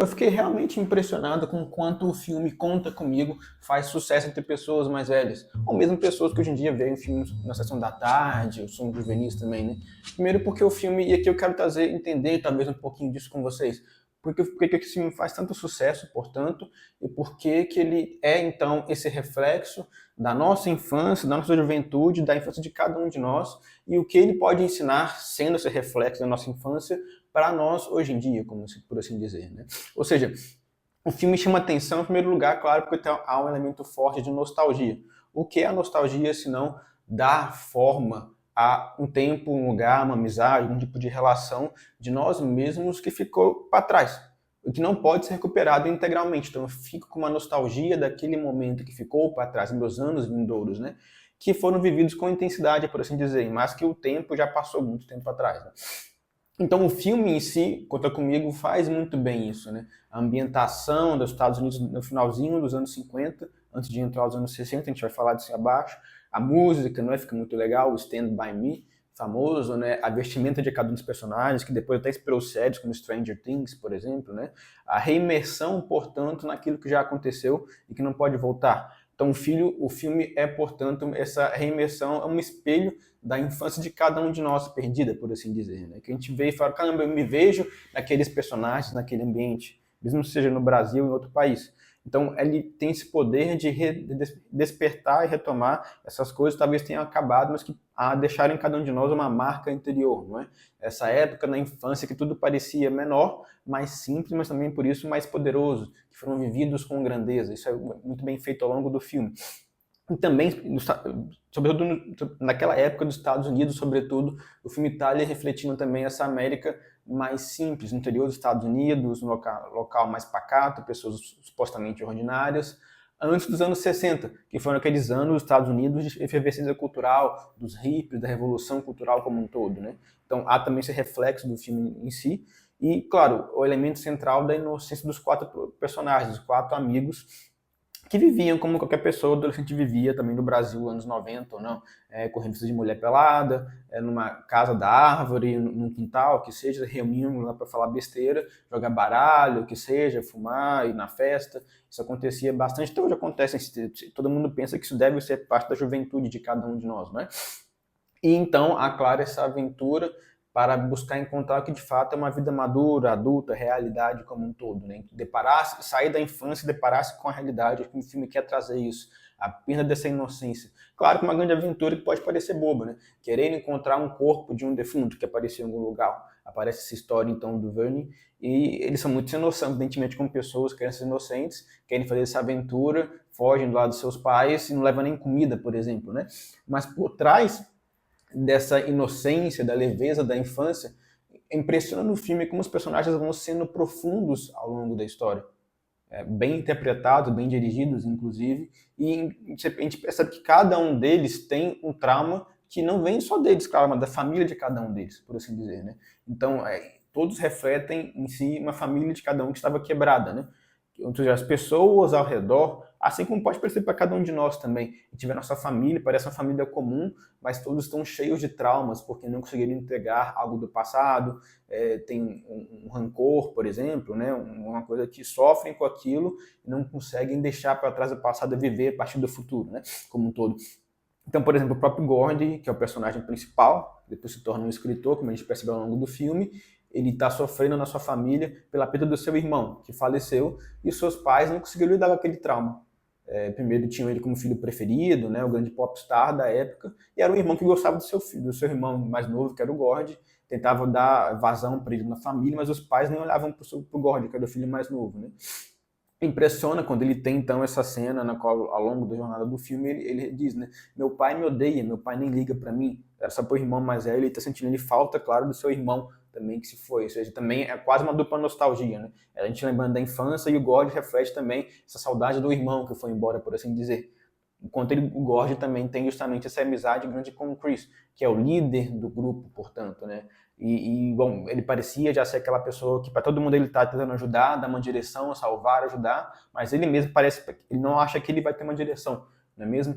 Eu fiquei realmente impressionado com o quanto o filme Conta Comigo faz sucesso entre pessoas mais velhas, ou mesmo pessoas que hoje em dia veem filmes na sessão da tarde, o Som Juvenis também, né? Primeiro porque o filme, e aqui eu quero trazer, entender talvez um pouquinho disso com vocês, porque esse filme faz tanto sucesso, portanto, e por que ele é, então, esse reflexo da nossa infância, da nossa juventude, da infância de cada um de nós, e o que ele pode ensinar, sendo esse reflexo da nossa infância, para nós hoje em dia, como por assim dizer, né? Ou seja, o filme chama atenção, em primeiro lugar, claro, porque há um elemento forte de nostalgia. O que é a nostalgia, se não dar forma a um tempo, um lugar, uma amizade, um tipo de relação de nós mesmos que ficou para trás, o que não pode ser recuperado integralmente. Então eu fico com uma nostalgia daquele momento que ficou para trás, meus anos vindouros, né? Que foram vividos com intensidade, por assim dizer, mas que o tempo já passou muito tempo atrás, né? Então o filme em si, Conta Comigo, faz muito bem isso, né? A ambientação dos Estados Unidos no finalzinho dos anos 50, antes de entrar nos anos 60, a gente vai falar disso abaixo. A música, não é? Fica muito legal, o Stand By Me, famoso, né? A vestimenta de cada um dos personagens, que depois até inspirou séries como Stranger Things, por exemplo, né? A reimersão, portanto, naquilo que já aconteceu e que não pode voltar. Então o filme é, portanto, essa reimersão, é um espelho da infância de cada um de nós, perdida, por assim dizer, né? Que a gente vê e fala, caramba, eu me vejo naqueles personagens, naquele ambiente, mesmo seja no Brasil ou em outro país. Então, ele tem esse poder de despertar e retomar essas coisas, talvez tenham acabado, mas que deixaram em cada um de nós uma marca interior, não é? Essa época na infância que tudo parecia menor, mais simples, mas também por isso mais poderoso, que foram vividos com grandeza. Isso é muito bem feito ao longo do filme. E também, sobretudo naquela época dos Estados Unidos, sobretudo, o filme está refletindo também essa América mais simples, no interior dos Estados Unidos, um local mais pacato, pessoas supostamente ordinárias, antes dos anos 60, que foram aqueles anos dos Estados Unidos de efervescência cultural, dos hippies, da revolução cultural como um todo, né? Então há também esse reflexo do filme em si, e, claro, o elemento central da inocência dos quatro personagens, os quatro amigos, que viviam como qualquer pessoa adolescente vivia também no Brasil, anos 90 ou não, com revistas de mulher pelada, numa casa da árvore, num quintal, que seja, reuniam lá para falar besteira, jogar baralho, que seja, fumar, ir na festa. Isso acontecia bastante, até hoje acontece, todo mundo pensa que isso deve ser parte da juventude de cada um de nós, né? E então há, claro, essa aventura para buscar encontrar o que de fato é uma vida madura, adulta, realidade como um todo, né? Sair da infância e deparar-se com a realidade. Acho que o filme quer trazer isso, a perda dessa inocência. Claro que uma grande aventura que pode parecer boba, né? Querendo encontrar um corpo de um defunto que apareceu em algum lugar. Aparece essa história então do Vernon, e eles são muito sem noção, evidentemente, como pessoas, crianças inocentes, querem fazer essa aventura, fogem do lado dos seus pais e não levam nem comida, por exemplo, né? Mas por trás dessa inocência, da leveza da infância, impressiona no filme como os personagens vão sendo profundos ao longo da história. Bem interpretados, bem dirigidos, inclusive, e a gente percebe que cada um deles tem um trauma que não vem só deles, claro, mas da família de cada um deles, por assim dizer, né? Então, todos refletem em si uma família de cada um que estava quebrada, né? Ou seja, as pessoas ao redor, assim como pode parecer para cada um de nós também. A gente vê a nossa família, parece uma família comum, mas todos estão cheios de traumas, porque não conseguiram entregar algo do passado, tem um rancor, por exemplo, né? Uma coisa que sofrem com aquilo e não conseguem deixar para trás o passado e viver a partir do futuro, né? Como um todo. Então, por exemplo, o próprio Gordy, que é o personagem principal, depois se torna um escritor, como a gente percebe ao longo do filme, ele está sofrendo na sua família pela perda do seu irmão, que faleceu, e os seus pais não conseguiram lidar com aquele trauma. Primeiro tinham ele como filho preferido, né, o grande popstar da época, e era um irmão que gostava do seu filho, do seu irmão mais novo, que era o Gordy, tentava dar vazão para ele na família, mas os pais nem olhavam para o Gordy, que era o filho mais novo, né? Impressiona quando ele tem então essa cena na qual ao longo da jornada do filme ele diz, né, meu pai me odeia, meu pai nem liga para mim, era só pro irmão mais velho, ele tá sentindo ele falta, claro, do seu irmão também que se foi, ou seja, também é quase uma dupla nostalgia, né, a gente lembrando da infância e o God reflete também essa saudade do irmão que foi embora, por assim dizer, enquanto o Gord também tem justamente essa amizade grande com o Chris, que é o líder do grupo, portanto, né? Bom, ele parecia já ser aquela pessoa que para todo mundo ele está tentando ajudar, dar uma direção, salvar, ajudar, mas ele mesmo parece, ele não acha que ele vai ter uma direção, não é mesmo?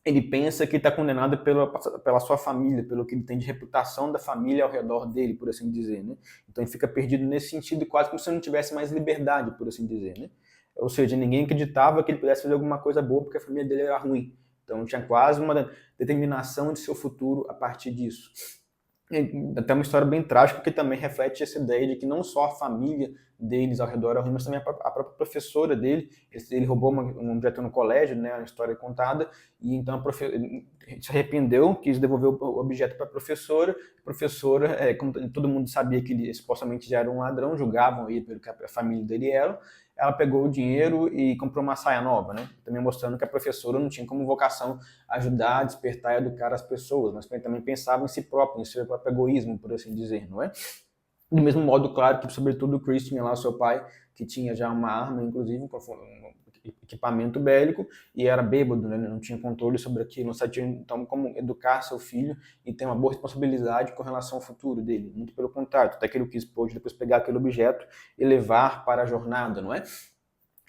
ele pensa que está condenado pela sua família, pelo que ele tem de reputação da família ao redor dele, por assim dizer, né? Então ele fica perdido nesse sentido, quase como se não tivesse mais liberdade, por assim dizer, né? Ou seja, ninguém acreditava que ele pudesse fazer alguma coisa boa porque a família dele era ruim. Então tinha quase uma determinação de seu futuro a partir disso. Até uma história bem trágica que também reflete essa ideia de que não só a família deles ao redor era ruim, mas também a própria professora dele. Ele roubou um objeto no colégio, né, a história é contada, e então ele se arrependeu, quis devolver o objeto para a professora, como todo mundo sabia que ele supostamente já era um ladrão, julgavam ele pelo que a família dele era, ela pegou o dinheiro e comprou uma saia nova, né? Também mostrando que a professora não tinha como vocação ajudar a despertar e educar as pessoas, mas também pensava em si próprio, em seu próprio egoísmo, por assim dizer, não é? Do mesmo modo, claro, que sobretudo o Christian lá, seu pai, que tinha já uma arma, inclusive, um equipamento bélico, e era bêbado, né? Não tinha controle sobre aquilo, não sabia então como educar seu filho e ter uma boa responsabilidade com relação ao futuro dele. Muito pelo contrário, até que ele quis depois pegar aquele objeto e levar para a jornada, não é?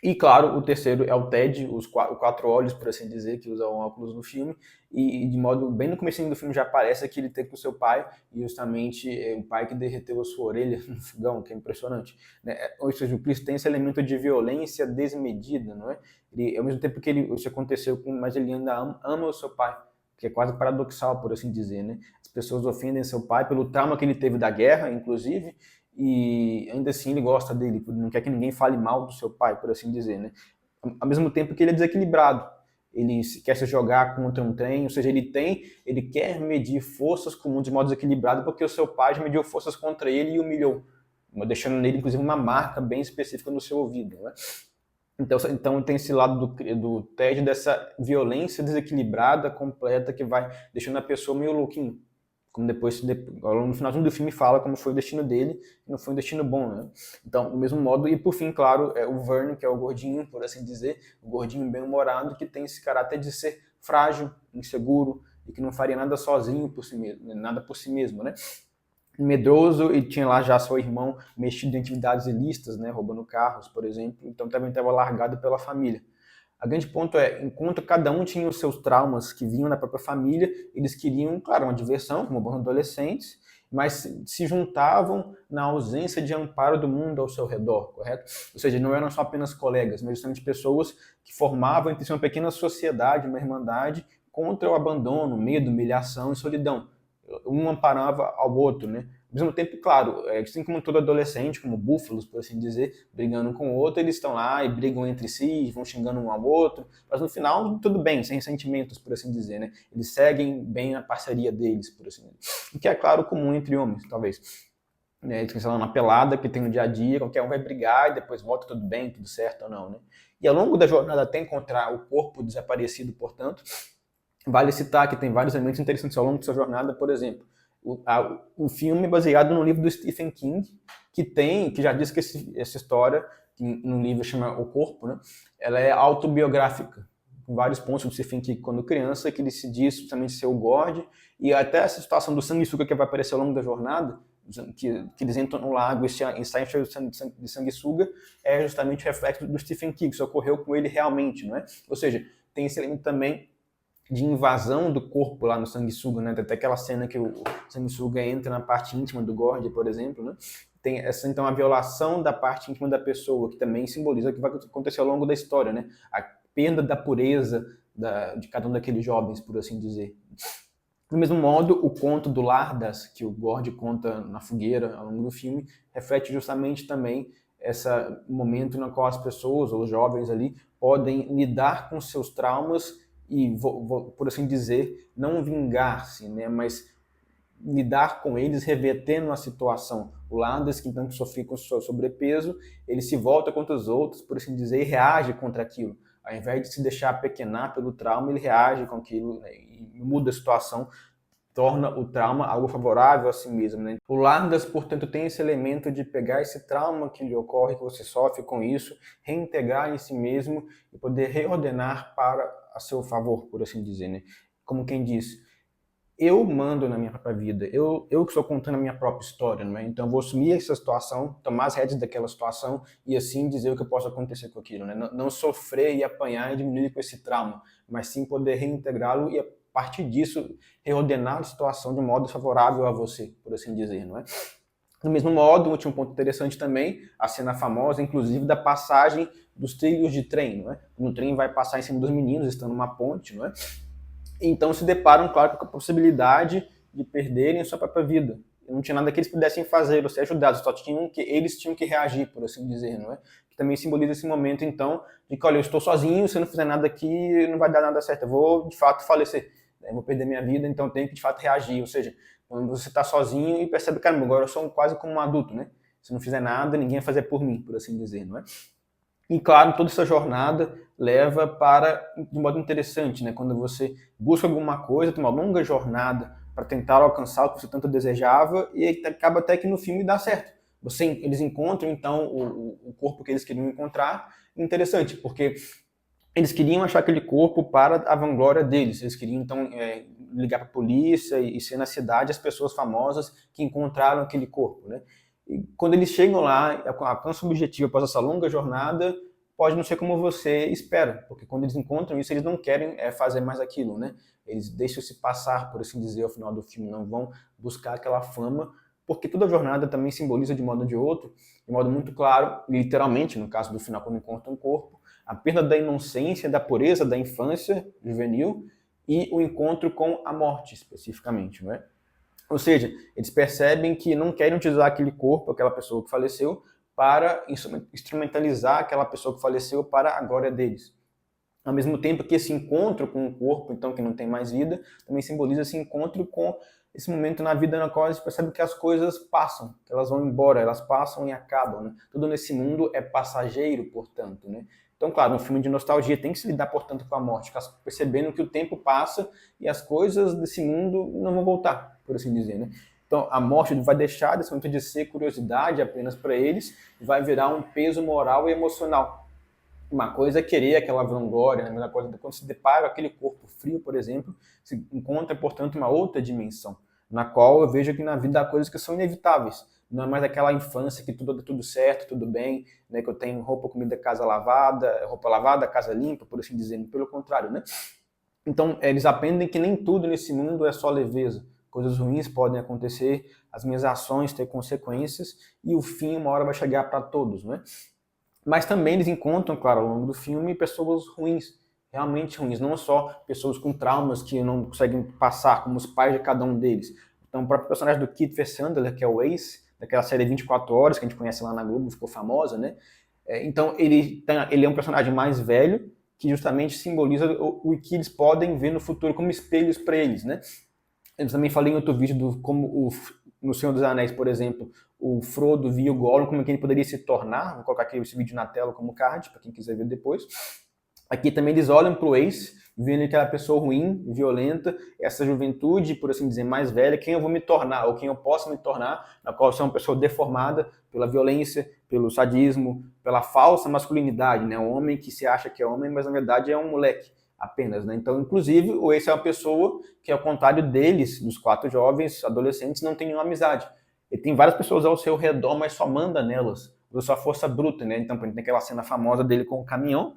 E, claro, o terceiro é o Ted, o quatro olhos, por assim dizer, que usa óculos no filme, e de modo, bem no começo do filme já aparece que ele tem com o seu pai, e justamente um pai que derreteu a sua orelha no fogão, que é impressionante. Né? Ou seja, o Chris tem esse elemento de violência desmedida, não é? Ele, ao mesmo tempo que isso aconteceu, mas ele ainda ama o seu pai, que é quase paradoxal, por assim dizer, né? As pessoas ofendem seu pai pelo trauma que ele teve da guerra, inclusive, e ainda assim ele gosta dele, não quer que ninguém fale mal do seu pai, por assim dizer, né? Ao mesmo tempo que ele é desequilibrado, ele quer se jogar contra um trem, ou seja, ele quer medir forças com o mundo de modo desequilibrado porque o seu pai já mediu forças contra ele e humilhou, deixando nele inclusive uma marca bem específica no seu ouvido, né? Então tem esse lado do Ted, dessa violência desequilibrada, completa, que vai deixando a pessoa meio louquinho. Como depois, no finalzinho do filme, fala como foi o destino dele, e não foi um destino bom, né? Então, do mesmo modo, e por fim, claro, o Vern, que é o gordinho, por assim dizer, o gordinho bem-humorado, que tem esse caráter de ser frágil, inseguro, e que não faria nada sozinho por si mesmo, nada por si mesmo, né? Medroso, e tinha lá já seu irmão mexido em atividades ilícitas, né, roubando carros, por exemplo, então também estava largado pela família. O grande ponto é, enquanto cada um tinha os seus traumas que vinham da própria família, eles queriam, claro, uma diversão, como bons adolescentes, mas se juntavam na ausência de amparo do mundo ao seu redor, correto? Ou seja, não eram só apenas colegas, mas justamente pessoas que formavam entre si uma pequena sociedade, uma irmandade, contra o abandono, medo, humilhação e solidão. Um amparava ao outro, né? Ao mesmo tempo, claro, assim como todo adolescente, como búfalos, por assim dizer, brigando com o outro, eles estão lá e brigam entre si, vão xingando um ao outro, mas no final, tudo bem, sem ressentimentos, por assim dizer, né? Eles seguem bem a parceria deles, por assim dizer. O que é, claro, comum entre homens, talvez. Eles estão na pelada, que tem no dia a dia, qualquer um vai brigar e depois volta tudo bem, tudo certo ou não, né? E ao longo da jornada até encontrar o corpo desaparecido, portanto, vale citar que tem vários elementos interessantes ao longo de sua jornada, por exemplo, o filme é baseado no livro do Stephen King, que já diz que essa história, que no livro chama O Corpo, né, ela é autobiográfica, com vários pontos do Stephen King quando criança, que ele se diz justamente ser o Gord, e até essa situação do sanguessuga que vai aparecer ao longo da jornada, que eles entram no lago e saem cheios de sanguessuga, é justamente o reflexo do Stephen King, isso ocorreu com ele realmente, não é? Ou seja, tem esse elemento também de invasão do corpo lá no sanguessuga, né? Tem até aquela cena que o sanguessuga entra na parte íntima do Gord, por exemplo, né? Tem essa, então, a violação da parte íntima da pessoa, que também simboliza o que vai acontecer ao longo da história, né? A perda da pureza de cada um daqueles jovens, por assim dizer. Do mesmo modo, o conto do Lardas, que o Gord conta na fogueira ao longo do filme, reflete justamente também esse momento no qual as pessoas, ou os jovens ali, podem lidar com seus traumas e, por assim dizer, não vingar-se, né, mas lidar com eles revertendo a situação. O Landers, que então sofre com seu sobrepeso, ele se volta contra os outros, por assim dizer, e reage contra aquilo. Ao invés de se deixar apequenar pelo trauma, ele reage com aquilo, né, e muda a situação, torna o trauma algo favorável a si mesmo, né? O Lardas, portanto, tem esse elemento de pegar esse trauma que lhe ocorre, que você sofre com isso, reintegrar em si mesmo e poder reordenar para a seu favor, por assim dizer, né? Como quem diz, eu mando na minha própria vida, eu que estou contando a minha própria história, não é? Então eu vou assumir essa situação, tomar as rédeas daquela situação e assim dizer o que possa acontecer com aquilo, né? Não sofrer e apanhar e diminuir com esse trauma, mas sim poder reintegrá-lo e a partir disso reordenar a situação de um modo favorável a você, por assim dizer, não é? Do mesmo modo, um último ponto interessante também, a cena famosa, inclusive, da passagem dos trilhos de trem, não é? No trem vai passar em cima dos meninos, estão numa ponte, não é? Então se deparam, claro, com a possibilidade de perderem a sua própria vida. Não tinha nada que eles pudessem fazer ou ser ajudados, eles tinham que reagir, por assim dizer, não é? Que também simboliza esse momento, então, de que, olha, eu estou sozinho, se eu não fizer nada aqui, não vai dar nada certo, eu vou, de fato, falecer, eu vou perder minha vida, então eu tenho que, de fato, reagir. Ou seja, quando você está sozinho e percebe, caramba, agora eu sou quase como um adulto, né? Se eu não fizer nada, ninguém vai fazer por mim, por assim dizer, não é? E claro, toda essa jornada leva para, de modo interessante, né? Quando você busca alguma coisa, tem uma longa jornada para tentar alcançar o que você tanto desejava e acaba até que no filme dá certo. Eles encontram, então, o corpo que eles queriam encontrar. Interessante, porque eles queriam achar aquele corpo para a vanglória deles. Eles queriam, então, ligar para a polícia e ser na cidade as pessoas famosas que encontraram aquele corpo, né? E quando eles chegam lá, alcançam o objetivo após essa longa jornada, pode não ser como você espera, porque quando eles encontram isso, eles não querem fazer mais aquilo, né? Eles deixam-se passar, por assim dizer, ao final do filme, não vão buscar aquela fama, porque toda a jornada também simboliza de modo ou de outro, de modo muito claro, literalmente, no caso do final, quando encontram um corpo, a perda da inocência, da pureza da infância juvenil e o encontro com a morte, especificamente, não é? Ou seja, eles percebem que não querem utilizar aquele corpo, aquela pessoa que faleceu, para instrumentalizar aquela pessoa que faleceu para a glória deles. Ao mesmo tempo que esse encontro com o corpo, então, que não tem mais vida, também simboliza esse encontro com esse momento na vida na qual eles percebem que as coisas passam, que elas vão embora, elas passam e acabam, né? Tudo nesse mundo é passageiro, portanto, né? Então, claro, um filme de nostalgia tem que se lidar, portanto, com a morte, percebendo que o tempo passa e as coisas desse mundo não vão voltar, por assim dizer, né? Então, a morte vai deixar desse momento de ser curiosidade apenas para eles e vai virar um peso moral e emocional. Uma coisa é querer aquela vanglória, né? Coisa, quando se depara com aquele corpo frio, por exemplo, se encontra, portanto, uma outra dimensão, na qual eu vejo que na vida há coisas que são inevitáveis. Não é mais aquela infância que tudo certo, tudo bem, né? Que eu tenho roupa, comida, roupa lavada, casa limpa, por assim dizer. Pelo contrário, né? Então, eles aprendem que nem tudo nesse mundo é só leveza. Coisas ruins podem acontecer, as minhas ações têm consequências e o fim, uma hora, vai chegar para todos, né? Mas também eles encontram, claro, ao longo do filme, pessoas ruins, realmente ruins, não só pessoas com traumas que não conseguem passar, como os pais de cada um deles. Então, o próprio personagem do Kiefer Sutherland, que é o Ace, daquela série 24 Horas, que a gente conhece lá na Globo, ficou famosa, né? Então, ele é um personagem mais velho, que justamente simboliza o que eles podem ver no futuro como espelhos para eles, né? Eu também falei em outro vídeo no Senhor dos Anéis, por exemplo, o Frodo via o Gollum, como é que ele poderia se tornar. Vou colocar aqui esse vídeo na tela como card, para quem quiser ver depois. Aqui também eles olham para o Ace, vendo aquela pessoa ruim, violenta, essa juventude, por assim dizer, mais velha, quem eu vou me tornar, ou quem eu posso me tornar, na qual eu sou uma pessoa deformada pela violência, pelo sadismo, pela falsa masculinidade, né? Um homem que se acha que é homem, mas na verdade é um moleque apenas, né? Então, inclusive, o Ace é uma pessoa que, ao contrário deles, dos 4 jovens adolescentes, não tem nenhuma amizade. Ele tem várias pessoas ao seu redor, mas só manda nelas, usa sua força bruta, né? Então, por exemplo, tem aquela cena famosa dele com o caminhão,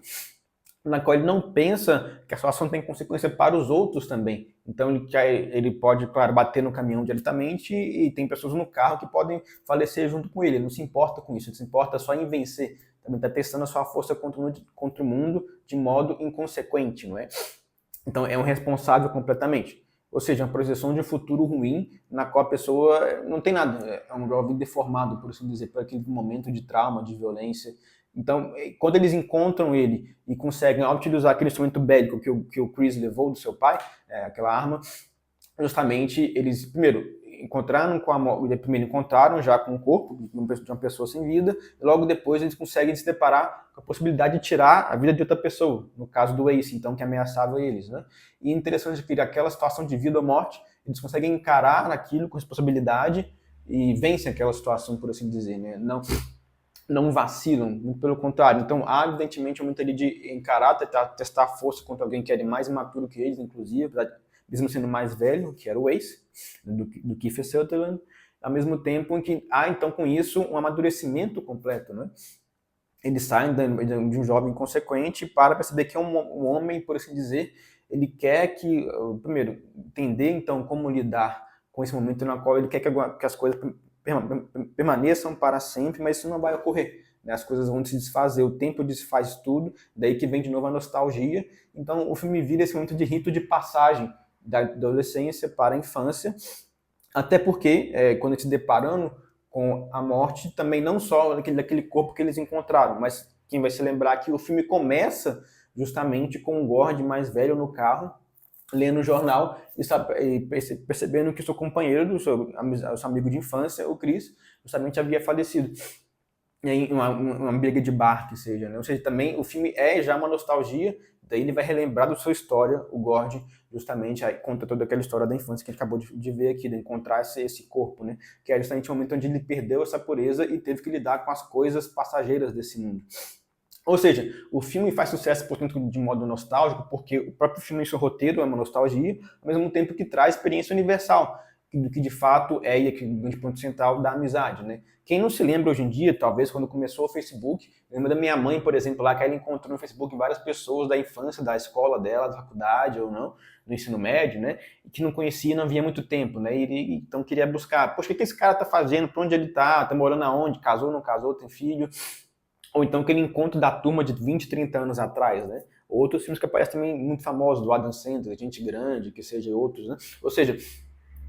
na qual ele não pensa que a sua ação tem consequência para os outros também. Então ele pode, claro, bater no caminhão diretamente e tem pessoas no carro que podem falecer junto com ele. Ele não se importa com isso, ele se importa só em vencer. Também está testando a sua força contra o mundo de modo inconsequente, não é? Então é um responsável completamente. Ou seja, uma projeção de um futuro ruim na qual a pessoa não tem nada. É um jovem deformado, por assim dizer, por aquele momento de trauma, de violência. Então, quando eles encontram ele e conseguem, ao utilizar aquele instrumento bélico que o Chris levou do seu pai, aquela arma, justamente eles, primeiro, encontraram já com o corpo de uma pessoa sem vida, e logo depois eles conseguem se deparar com a possibilidade de tirar a vida de outra pessoa, no caso do Ace, então, que ameaçava eles, né? E interessante que aquela situação de vida ou morte, eles conseguem encarar naquilo com responsabilidade e vencem aquela situação, por assim dizer, né? Não vacilam, muito pelo contrário. Então, há, evidentemente, um momento ali de encarar, testar força contra alguém que é mais imaturo que eles, inclusive, mesmo sendo mais velho, que era o Ace, do Kiefer Sutherland, ao mesmo tempo em que há, então, com isso, um amadurecimento completo, né? Ele sai de um jovem inconsequente para perceber que é um homem, por assim dizer, ele quer que, primeiro, entender, então, como lidar com esse momento no qual ele quer que as coisas permaneçam para sempre, mas isso não vai ocorrer. Né? As coisas vão se desfazer, o tempo desfaz tudo, daí que vem de novo a nostalgia. Então, o filme vira esse momento de rito de passagem da adolescência para a infância, até porque, quando eles se deparando com a morte, também não só daquele corpo que eles encontraram, mas quem vai se lembrar que o filme começa justamente com o Gord mais velho no carro, lendo o jornal e percebendo que o seu companheiro, o seu amigo de infância, o Chris, justamente havia falecido em uma briga de bar, que seja, né? Ou seja, também o filme é já uma nostalgia, daí ele vai relembrar da sua história, o Gord, justamente, aí conta toda aquela história da infância que a gente acabou de ver aqui, de encontrar esse corpo, né? Que é justamente o momento onde ele perdeu essa pureza e teve que lidar com as coisas passageiras desse mundo. Ou seja, o filme faz sucesso, portanto, de modo nostálgico, porque o próprio filme em seu roteiro é uma nostalgia, ao mesmo tempo que traz experiência universal, do que de fato é o grande ponto central da amizade, né? Quem não se lembra hoje em dia, talvez quando começou o Facebook, lembra da minha mãe, por exemplo, lá que ela encontrou no Facebook várias pessoas da infância, da escola dela, da faculdade ou não, do ensino médio, né? Que não conhecia, não havia muito tempo, né? E então queria buscar, poxa, o que esse cara tá fazendo? Para onde ele tá morando aonde? Casou, não casou, tem filho? Ou então aquele encontro da turma de 20, 30 anos atrás, né? Outros filmes que aparecem também muito famosos, do Adam Sandler, Gente Grande, que seja outros, né? Ou seja,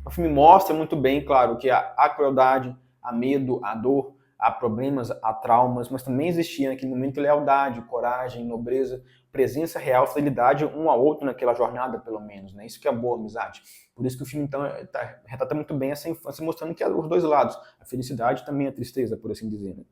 o filme mostra muito bem, claro, que há crueldade, há medo, há dor, há problemas, há traumas, mas também existia naquele momento lealdade, coragem, nobreza, presença real, fidelidade um ao outro naquela jornada, pelo menos, né? Isso que é boa amizade. Por isso que o filme, então, retrata muito bem essa infância, mostrando que há os dois lados, a felicidade e também a tristeza, por assim dizer, né?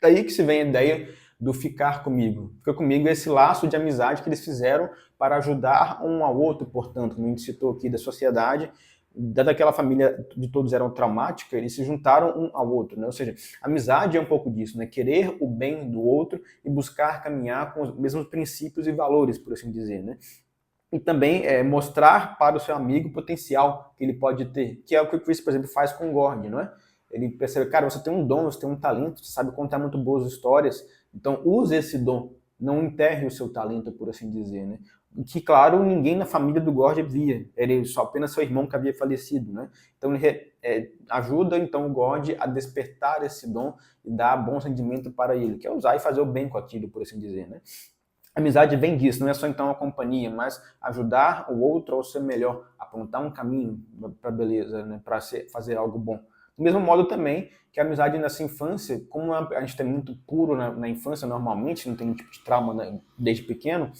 Daí que se vem a ideia do ficar comigo. Ficar comigo é esse laço de amizade que eles fizeram para ajudar um ao outro, portanto, como a gente citou aqui, da sociedade, dada aquela família de todos eram traumática, eles se juntaram um ao outro, né? Ou seja, amizade é um pouco disso, né? Querer o bem do outro e buscar caminhar com os mesmos princípios e valores, por assim dizer, né? E também mostrar para o seu amigo o potencial que ele pode ter, que é o que o Chris, por exemplo, faz com o Gord, não é? Ele percebe, cara, você tem um dom, você tem um talento, você sabe contar muito boas histórias, então use esse dom, não enterre o seu talento, por assim dizer, né? Que, claro, ninguém na família do Gord via, ele só apenas seu irmão que havia falecido, né? Então ele ajuda então o Gord a despertar esse dom e dar bom rendimento para ele, que é usar e fazer o bem com aquilo, por assim dizer, né? A amizade vem disso, não é só então a companhia, mas ajudar o outro a ser melhor, apontar um caminho para a beleza, né? Para fazer algo bom. Do mesmo modo também que a amizade nessa infância, como a gente é muito puro na infância normalmente, não tem nenhum tipo de trauma, né, desde pequeno,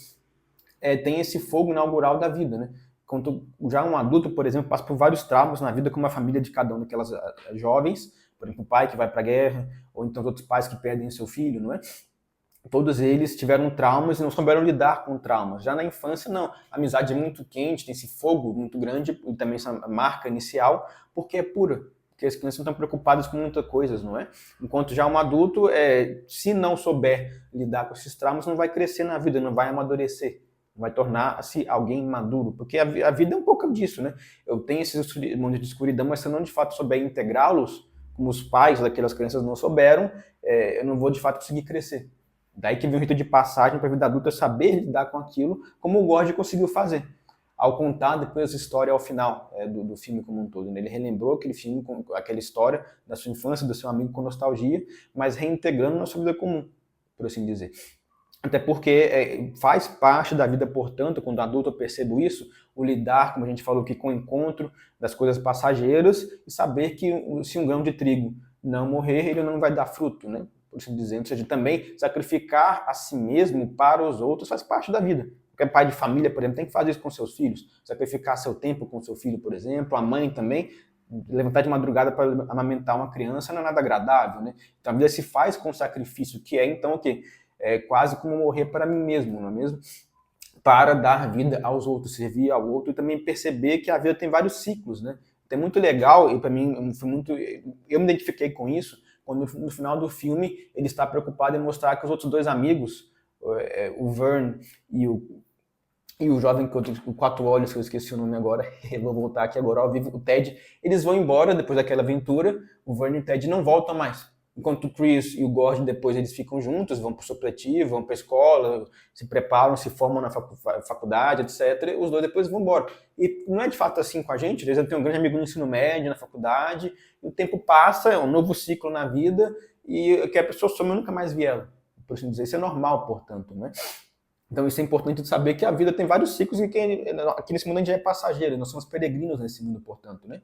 tem esse fogo inaugural da vida, né? Quando já um adulto, por exemplo, passa por vários traumas na vida, como a família de cada um daquelas jovens, por exemplo, o pai que vai para a guerra, ou então os outros pais que perdem seu filho, não é? Todos eles tiveram traumas e não souberam lidar com traumas. Já na infância, não. A amizade é muito quente, tem esse fogo muito grande, e também essa marca inicial, porque é pura. Porque as crianças não estão preocupadas com muitas coisas, não é? Enquanto já um adulto, se não souber lidar com esses traumas, não vai crescer na vida, não vai amadurecer, vai tornar-se alguém maduro. Porque a vida é um pouco disso, né? Eu tenho esses momentos de escuridão, mas se eu não de fato souber integrá-los, como os pais daquelas crianças não souberam, eu não vou de fato conseguir crescer. Daí que vem o rito de passagem para a vida adulta saber lidar com aquilo, como o Gord conseguiu fazer, ao contar depois essa história ao final do filme como um todo. Né? Ele relembrou aquele filme, aquela história da sua infância, do seu amigo com nostalgia, mas reintegrando na sua vida comum, por assim dizer. Até porque faz parte da vida, portanto, quando adulto eu percebo isso, o lidar, como a gente falou aqui, com o encontro das coisas passageiras e saber que se um grão de trigo não morrer, ele não vai dar fruto, né? Por assim dizer. Ou seja, também sacrificar a si mesmo para os outros faz parte da vida. Qualquer pai de família, por exemplo, tem que fazer isso com seus filhos. Sacrificar seu tempo com seu filho, por exemplo. A mãe também. Levantar de madrugada para amamentar uma criança não é nada agradável, né? Então a vida se faz com sacrifício, que é então o quê? É quase como morrer para mim mesmo, não é mesmo? Para dar vida aos outros, servir ao outro e também perceber que a vida tem vários ciclos, né? Então é muito legal, e para mim foi muito. Eu me identifiquei com isso, quando no final do filme ele está preocupado em mostrar que os outros dois amigos, o Vern e e o jovem que eu tenho com 4 olhos, que eu esqueci o nome agora, eu vou voltar aqui agora ao vivo, o Ted, eles vão embora depois daquela aventura, o Vernon e o Ted não voltam mais. Enquanto o Chris e o Gordon depois eles ficam juntos, vão pro supletivo, vão pra escola, se preparam, se formam na faculdade, etc. Os dois depois vão embora. E não é de fato assim com a gente, eles têm um grande amigo no ensino médio, na faculdade, e o tempo passa, é um novo ciclo na vida, e que a pessoa some e nunca mais vê ela. Por assim dizer, isso é normal, portanto, né? Então isso é importante de saber que a vida tem vários ciclos e que aqui nesse mundo a gente é passageiro, nós somos peregrinos nesse mundo, portanto, né?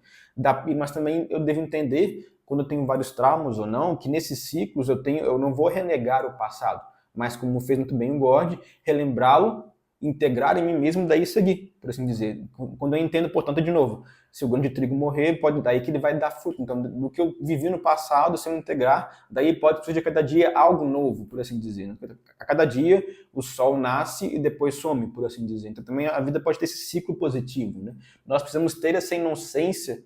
Mas também eu devo entender, quando eu tenho vários traumas ou não, que nesses ciclos eu não vou renegar o passado, mas como fez muito bem o Gord, relembrá-lo, integrar em mim mesmo, daí seguir, por assim dizer. Quando eu entendo, portanto, de novo, se o grão de trigo morrer, pode daí que ele vai dar fruto. Então, do que eu vivi no passado, se eu integrar, daí pode surgir a cada dia algo novo, por assim dizer. Né? A cada dia o sol nasce e depois some, por assim dizer. Então também a vida pode ter esse ciclo positivo. Né? Nós precisamos ter essa inocência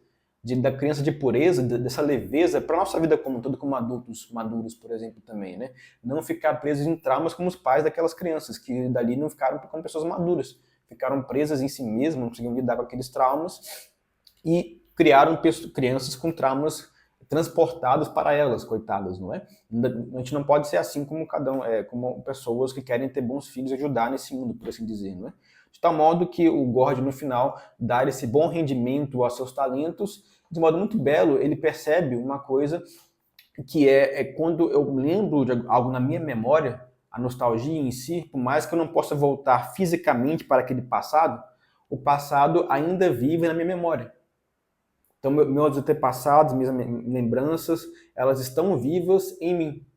da criança de pureza, dessa leveza para a nossa vida como um todo, como adultos maduros, por exemplo, também. Né? Não ficar presos em traumas como os pais daquelas crianças, que dali não ficaram como pessoas maduras. Ficaram presas em si mesmas, não conseguiam lidar com aqueles traumas e criaram crianças com traumas transportados para elas, coitadas, não é? A gente não pode ser assim como como pessoas que querem ter bons filhos e ajudar nesse mundo, por assim dizer, não é? De tal modo que o Gord, no final, dá esse bom rendimento aos seus talentos, de modo muito belo, ele percebe uma coisa que é quando eu lembro de algo na minha memória, a nostalgia em si, por mais que eu não possa voltar fisicamente para aquele passado, o passado ainda vive na minha memória. Então, meus antepassados, minhas lembranças, elas estão vivas em mim.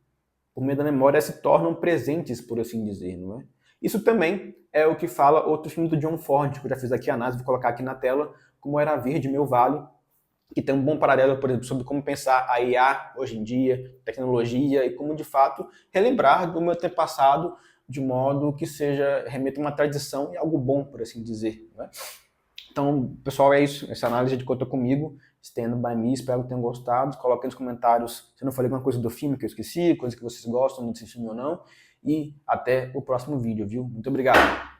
Por meio da memória, se tornam presentes, por assim dizer, não é? Isso também é o que fala outro filme do John Ford, que eu já fiz aqui a análise, vou colocar aqui na tela, como Era Verde, Meu Vale, que tem um bom paralelo, por exemplo, sobre como pensar a IA hoje em dia, tecnologia, e como, de fato, relembrar do meu antepassado de modo que remeta a uma tradição e algo bom, por assim dizer, não é? Então, pessoal, é isso. Essa análise de conta comigo, Stand By Me. Espero que tenham gostado. Coloquem nos comentários se eu não falei alguma coisa do filme que eu esqueci, coisa que vocês gostam desse filme ou não. E até o próximo vídeo, viu? Muito obrigado.